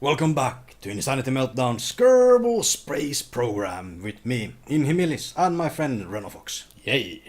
Welcome back to Insanity Meltdown's Kerbal Space Program with me, Inhimilis, and my friend Renofox. Yay!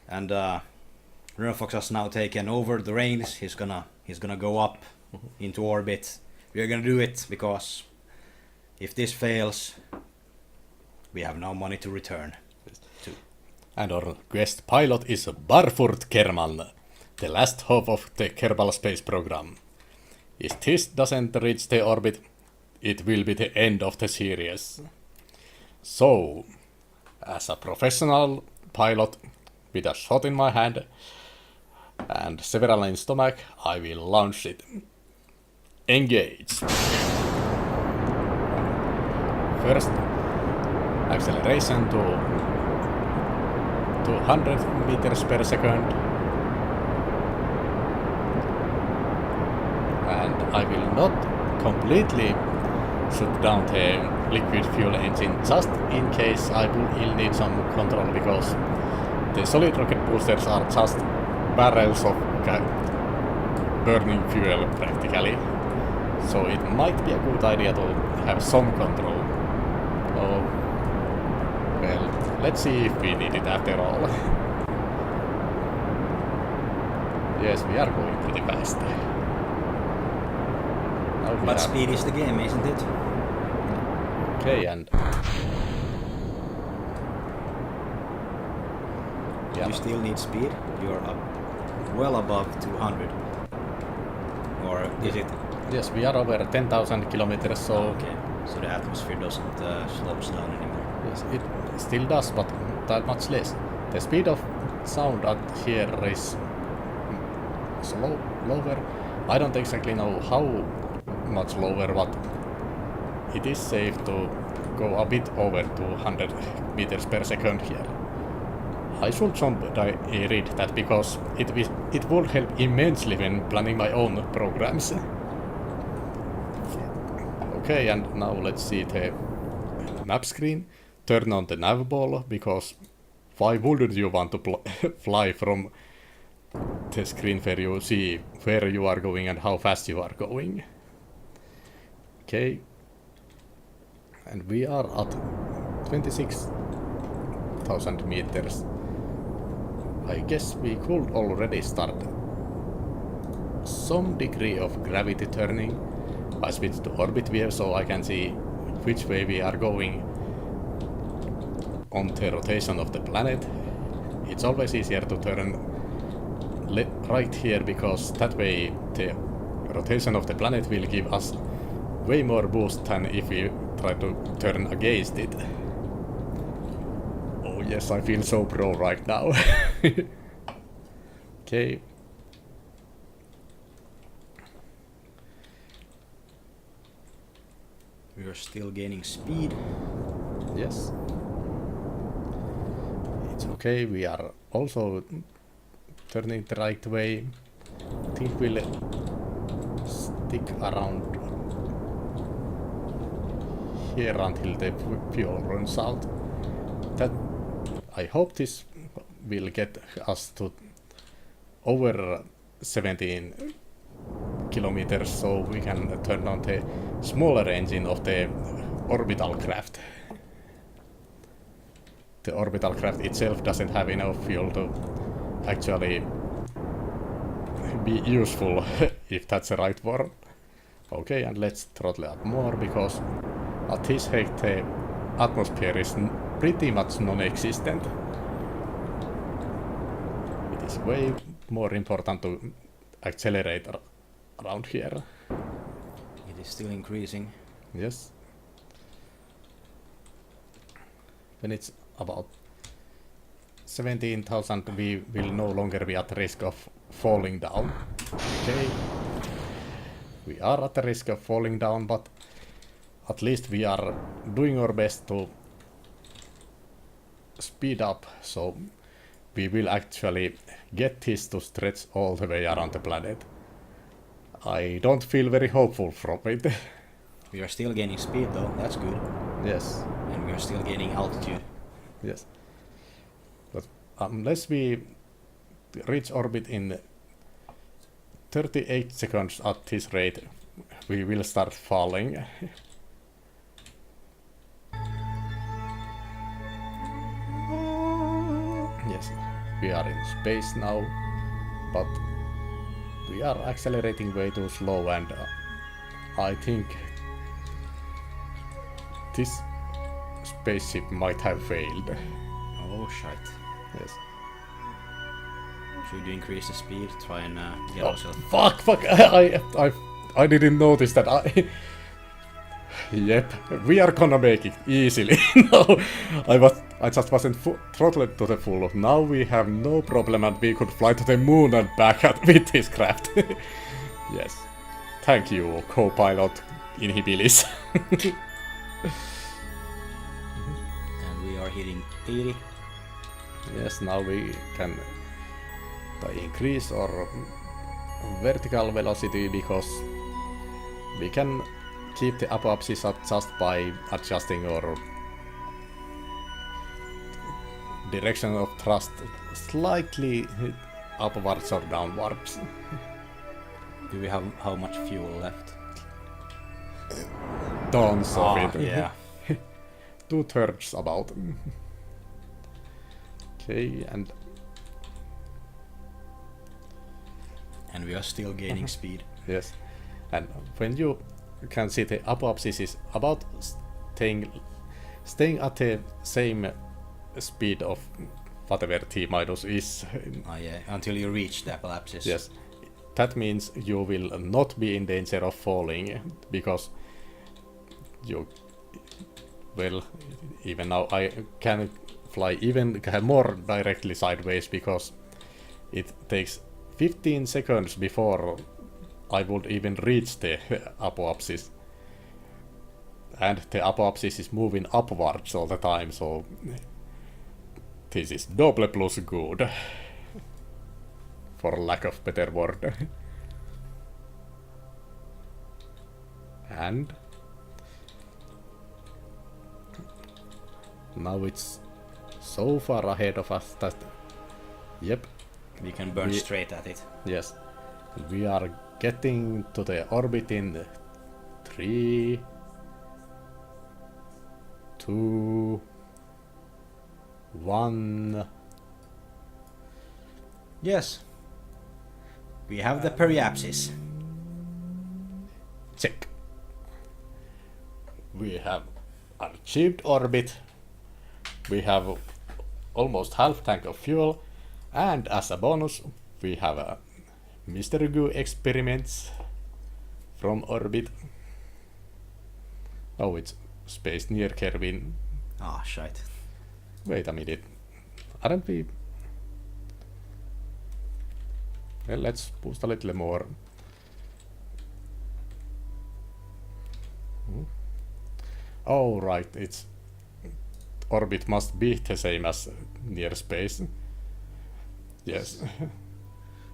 And Renofox has now taken over the reins. He's gonna go up into orbit. We're gonna do it because if this fails, we have no money to return to. And our guest pilot is Barfurt Kerman, the last hope of the Kerbal Space Program. If this doesn't reach the orbit, it will be the end of the series. So, as a professional pilot with a shot in my hand and several in stomach, I will launch it. Engage. First, acceleration to 200 meters per second. And I will not completely shut down the liquid fuel engine just in case I will need some control, because the solid rocket boosters are just barrels of burning fuel practically. So it might be a good idea to have some control. Oh, well, let's see if we need it after all. Yes, we are going pretty fast. But speed is the game, isn't it? Okay, and You still need speed. You're up well above 200. Or is it? Yes, we are over 10,000 kilometers, so Okay, so the atmosphere doesn't slow us down anymore. yes, it still does, but that much less. The speed of sound at here is lower. I don't exactly know how much lower, but it is safe to go a bit over 200 meters per second here. I should read that because it would help immensely when planning my own programs. Okay, and now let's see the map screen. Turn on the nav ball, because why wouldn't you want to fly from the screen where you see where you are going and how fast you are going? Okay, and we are at 26,000 meters. I guess we could already start some degree of gravity turning. I switched to orbit view so I can see which way we are going on the rotation of the planet. It's always easier to turn right here, because that way the rotation of the planet will give us way more boost than if we try to turn against it. Oh yes, I feel so pro right now. Okay. We are still gaining speed. Yes. It's okay, we are also turning the right way. I think we'll stick around here until the fuel runs out. I hope this will get us to over 17 kilometers, so we can turn on the smaller engine of the orbital craft. The orbital craft itself doesn't have enough fuel to actually be useful, if that's the right word. Okay, and let's throttle up more, because at this height the atmosphere is pretty much non-existent. It is way more important to accelerate around here. It is still increasing. Yes. When it's about 17,000, we will no longer be at risk of falling down. Okay. We are at the risk of falling down, but at least we are doing our best to speed up, so we will actually get this to stretch all the way around the planet. I don't feel very hopeful from it. We are still gaining speed though, that's good. Yes. And we are still gaining altitude. Yes. But unless we reach orbit in 38 seconds at this rate, we will start falling. Yes, we are in space now, but we are accelerating way too slow, and I think this spaceship might have failed. Oh shit. Yes. Should you increase the speed? Try and get Oh, ourselves. fuck! I didn't notice that. Yep, we are gonna make it easily. No, I just wasn't throttled to the full. Now we have no problem, and we could fly to the moon and back with this craft. Yes, thank you, co-pilot Inhimilis. And we are hitting 80. Yes, now we can increase our vertical velocity because we can keep the apoapsis up just by adjusting our direction of thrust slightly upwards or downwards. Do we have how much fuel left? Tons of it. Yeah. 2/3 about. Okay, and we are still gaining speed. yes, and when you can see the apoapsis is about staying at the same speed of whatever T minus is. Yeah, until you reach the apoapsis. Yes, that means you will not be in danger of falling because you, well, even now I can fly even more directly sideways because it takes 15 seconds before I would even reach the apoapsis. And the apoapsis is moving upwards all the time, so this is double plus good. For lack of better word. And now it's so far ahead of us that, yep, We can burn straight at it. yes, we are getting to the orbit in 3, 2, 1. Yes. We have the periapsis. Check. We have achieved orbit. We have almost half tank of fuel, and as a bonus, we have a Mr. Goo experiments from orbit. Oh, it's space near Kerbin. Ah, shite. Wait a minute. Aren't we? Well, let's boost a little more. Oh, right, it's orbit must be the same as near space. Yes.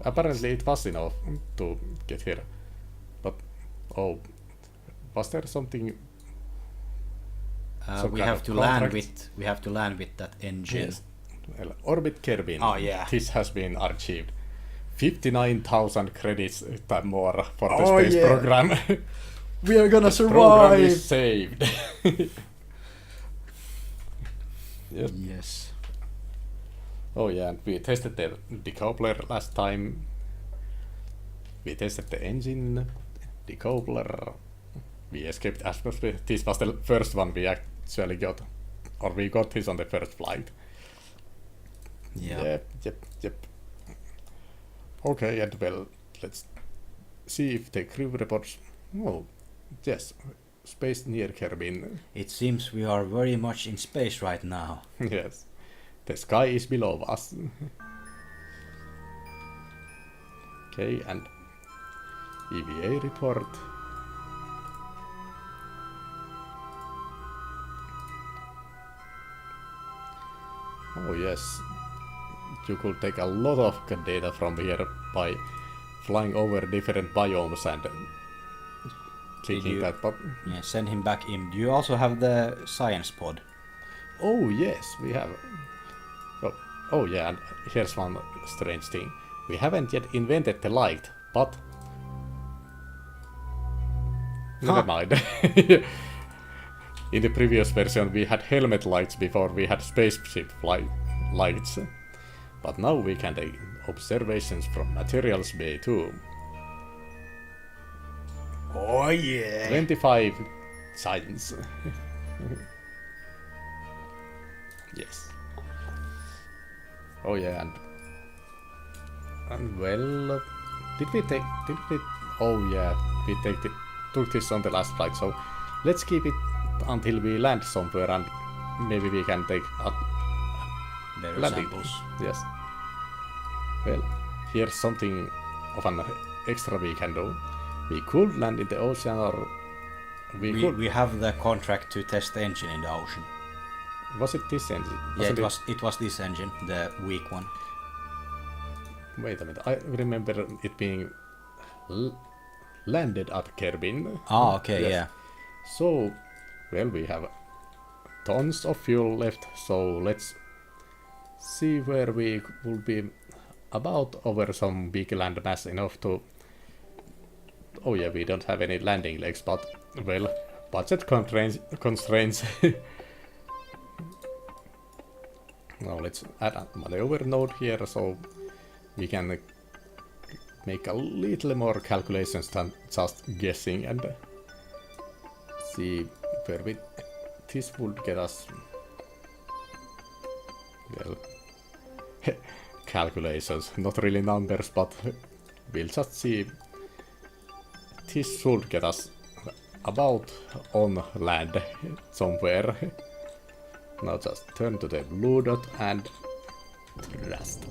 Apparently it was enough to get here. But, oh, was there something? Some We kind have of to contract? land with that engine. Yes. Well, orbit Kerbin. Oh, yeah. This has been achieved. 59,000 credits more for the Oh, space yeah. program. We are gonna The program is saved. Yes. Yes. Oh yeah, and we tested the decoupler last time. We tested the engine, decoupler. We escaped atmosphere. This was the first one we actually got, or we got this on the first flight. Yeah. Yep. Okay, and well, let's see if the crew reports. Oh, yes, space near Kerbin. It seems we are very much in space right now. Yes, the sky is below us. Okay, and EVA report. Oh yes, you could take a lot of data from here by flying over different biomes and clicking that button. Yeah, send him back in. Do you also have the science pod? Oh yes, we have. Oh yeah, and here's one strange thing. We haven't yet invented the light, but Never mind. In the previous version we had helmet lights before we had spaceship lights. But now we can take observations from materials bay too. Oh yeah! 25 science. Yes. Oh yeah, and well, did we? Oh yeah, we took this on the last flight. So let's keep it until we land somewhere, and maybe we can take Better landing. samples. Yes. Well, here's something of an extra we can do. We could land in the ocean, or we have the contract to test the engine in the ocean. Was it this engine? Yeah, it was this engine, the weak one. Wait a minute, I remember it being landed at Kerbin. Ah, okay, Yes. yeah. So, well, we have tons of fuel left, so let's see where we will be about over some big land mass enough to... Oh yeah, we don't have any landing legs, but, well, budget constraints. Now let's add a maneuver node here, so we can make a little more calculations than just guessing and see where this would get us. Well, calculations, not really numbers, but we'll just see. This should get us about on land somewhere. Now just turn to the blue dot and thrust.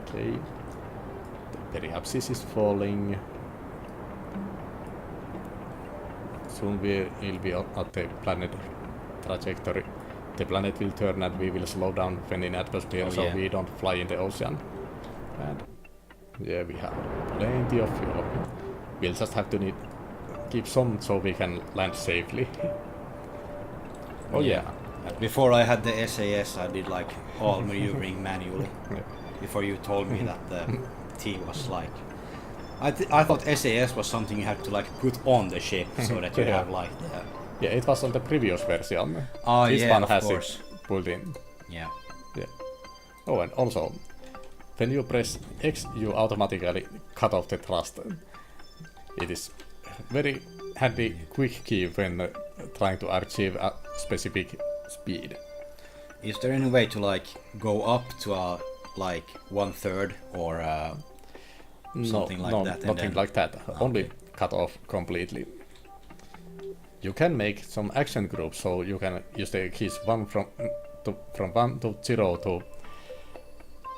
Okay. The periapsis is falling. Soon we'll be at the planet trajectory. The planet will turn and we will slow down when in atmosphere, so we don't fly in the ocean. And yeah, we have plenty of fuel. We'll just have to keep some so we can land safely. Oh yeah. Before I had the SAS, I did like all maneuvering manually. Yeah. Before you told me that the T was like... I thought SAS was something you had to like put on the ship so that you have like the... Yeah, it was on the previous version. Oh this yeah, one of has course. it pulled in. Yeah. Yeah. Oh, and also, when you press X, you automatically cut off the thrust. It is very handy quick key when trying to achieve a specific speed. Is there any way to like go up to a like 1/3 or something like that? Nothing like that. Only cut off completely. You can make some action groups, so you can use the keys from 1 to 0 to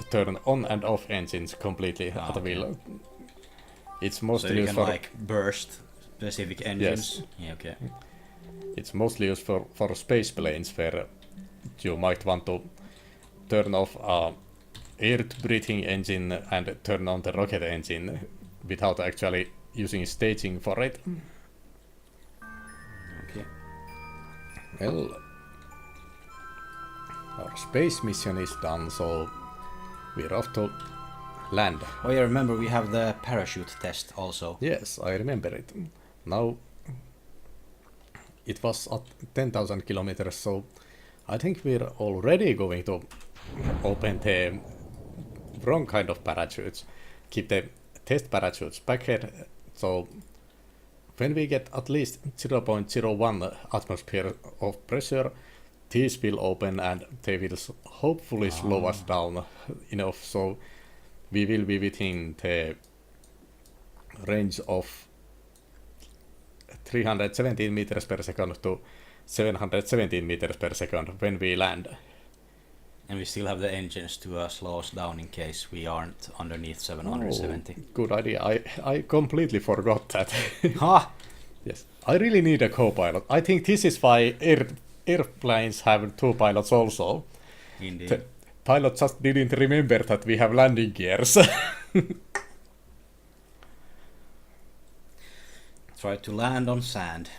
turn on and off engines completely at will. It's mostly so you used can for like burst specific engines. Yes. Yeah, okay. It's mostly used for space planes where you might want to turn off a earth-breathing engine and turn on the rocket engine without actually using staging for it. Okay. Well, our space mission is done, so we're off to land. Oh yeah, remember we have the parachute test also. Yes, I remember it. Now, it was at 10,000 kilometers, so I think we're already going to open the wrong kind of parachutes. Keep the test parachutes back here, so when we get at least 0.01 atmosphere of pressure, these will open and they will hopefully slow us down enough, so we will be within the range of 317 meters per second to 717 meters per second when we land. And we still have the engines to slow us down in case we aren't underneath 770. Oh, good idea. I completely forgot that. Ha! Yes, I really need a co-pilot. I think this is why airplanes have two pilots also. Indeed. The pilot just didn't remember that we have landing gears. Try to land on sand.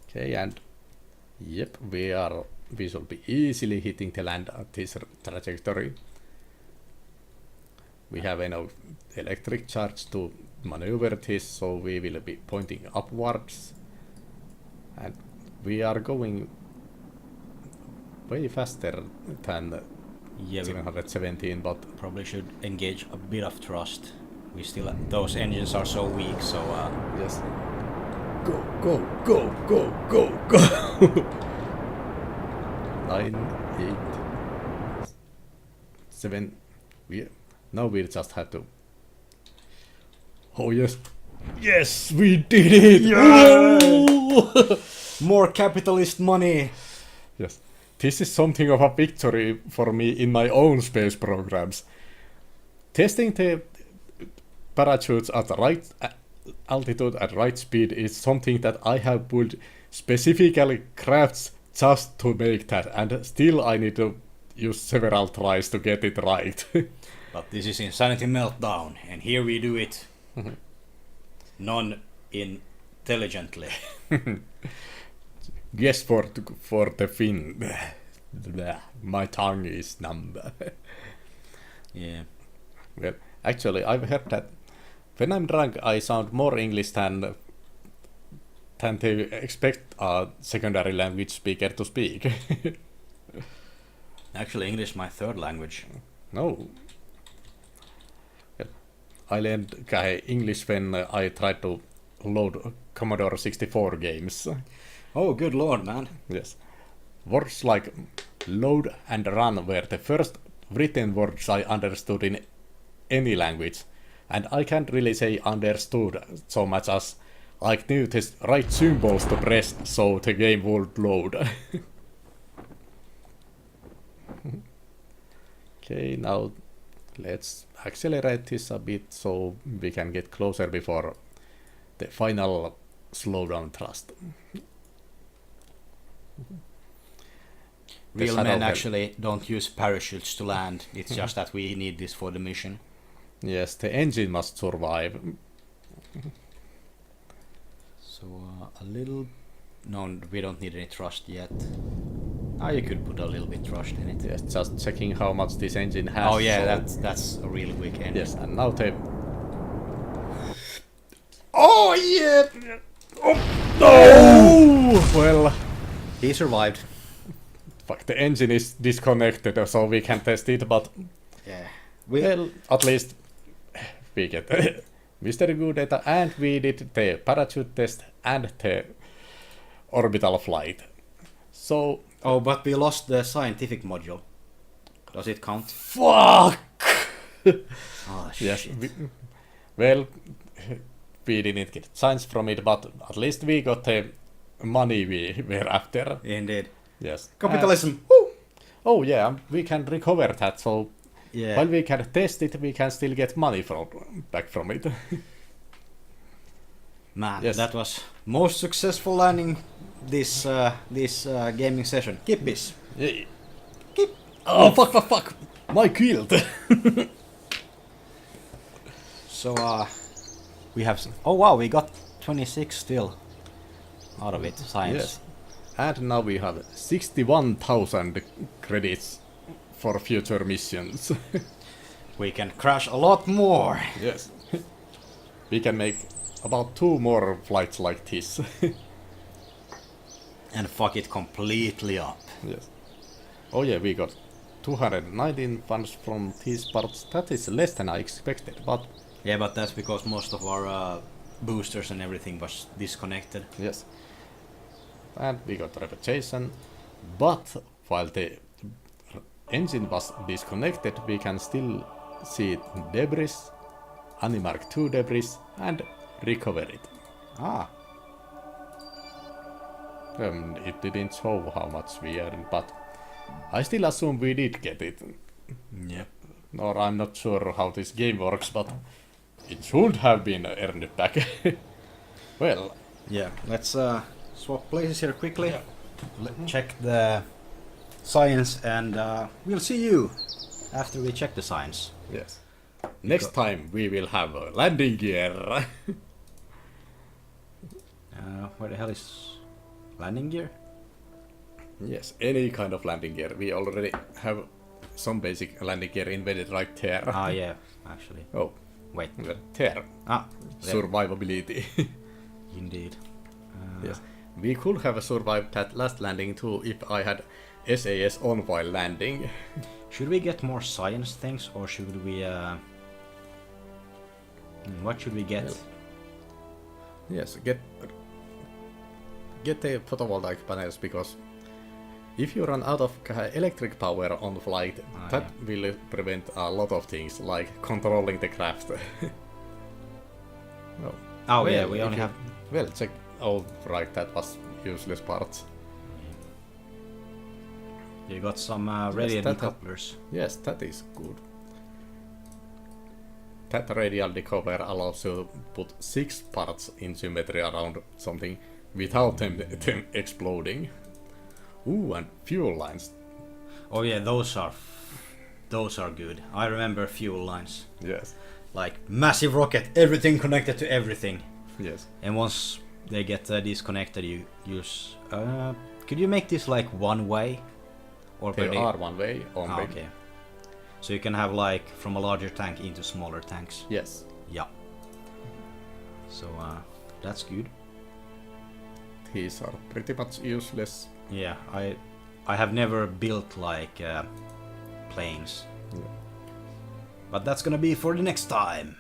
Okay, and yep, we should be easily hitting the land at this trajectory. We have enough electric charge to maneuver this, so we will be pointing upwards. And we are going way faster than Yeah, we 717, but probably should engage a bit of thrust. We still those engines are so weak, so yes. Go, go, go, go, go, go! 9, 8, 7. Now we just have to. Oh yes, yes, we did it! Yeah! More capitalist money. Yes, this is something of a victory for me in my own space programs. Testing the parachutes at the right altitude at right speed is something that I have built specifically crafts just to make that, and still I need to use several tries to get it right. But this is Insanity Meltdown, and here we do it non-intelligently. Guess for the Finn. My tongue is numb. Yeah. Well, actually, I've heard that when I'm drunk, I sound more English than they expect a secondary language speaker to speak. Actually, English is my third language. No. Well, I learned English when I tried to load Commodore 64 games. Oh, good lord, man. Yes. Words like load and run were the first written words I understood in any language. And I can't really say understood so much as I knew the right symbols to press so the game would load. Okay, now let's accelerate this a bit so we can get closer before the final slowdown thrust. Real men actually don't use parachutes to land. It's just that we need this for the mission. Yes, the engine must survive. So a little... No, we don't need any thrust yet. Ah, you could put a little bit thrust in it. Yes, just checking how much this engine has. Oh yeah, so that's a really weak engine. Yes, and now the... Oh yeah! Oh no! Well, he survived. Fuck, the engine is disconnected, so we can test it, but... Yeah. Well, at least we get mystery good data, and we did the parachute test and the orbital flight. So... Oh, but we lost the scientific module. Does it count? Fuck! Oh, yes, shit. Well, we didn't get science from it, but at least we got the money we were after. Indeed. Yes. Capitalism! Oh yeah, we can recover that, so Yeah. while we can test it, we can still get money back from it. Man, Yes. that was most successful landing this gaming session. Kippis. Yay. Kip. Oh, fuck! My quilt! So, we have... Oh wow, we got 26 still out of it, science. Yes. And now we have 61,000 credits for future missions. We can crash a lot more. Yes. We can make about 2 more flights like this. And fuck it completely up. Yes. Oh yeah, we got 219 funds from these parts. That is less than I expected, but... Yeah, but that's because most of our boosters and everything was disconnected. Yes. And we got reputation, but while the engine was disconnected, we can still see debris, Animark 2 debris, and recover it. Ah. It didn't show how much we earned, but I still assume we did get it. Yep. Or I'm not sure how this game works, but it should have been earned back. Well, Yeah, let's swap places here quickly. Yeah. Check the science, and we'll see you after we check the science. yes. Next time we will have a landing gear. Where the hell is landing gear? Yes, any kind of landing gear. We already have some basic landing gear invented right there. Ah, yeah, actually. Oh, Wait. there. Ah, there. Survivability. Indeed. Yes. We could have survived that last landing too if I had SAS on while landing. Should we get more science things, or should we, what should we get? Yes, get the photovoltaic panels, because if you run out of electric power on flight, that will prevent a lot of things, like controlling the craft. Oh yeah, we only have... Well, check... Oh, right, that was useless parts. You got some radial decouplers. Yes, that is good. That radial decoupler allows you to put 6 parts in symmetry around something without them exploding. Ooh, and fuel lines. Oh yeah, those are good. I remember fuel lines. Yes. Like massive rocket, everything connected to everything. Yes. And once they get disconnected, you use... could you make this like one way? Or They are one way only. okay. So you can have like from a larger tank into smaller tanks. Yes. Yeah. So that's good. These are pretty much useless. Yeah, I have never built like planes. Yeah. But that's gonna be for the next time.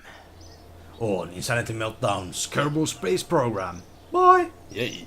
On Insanity Meltdown's Kerbal Space Program. Bye! Yay!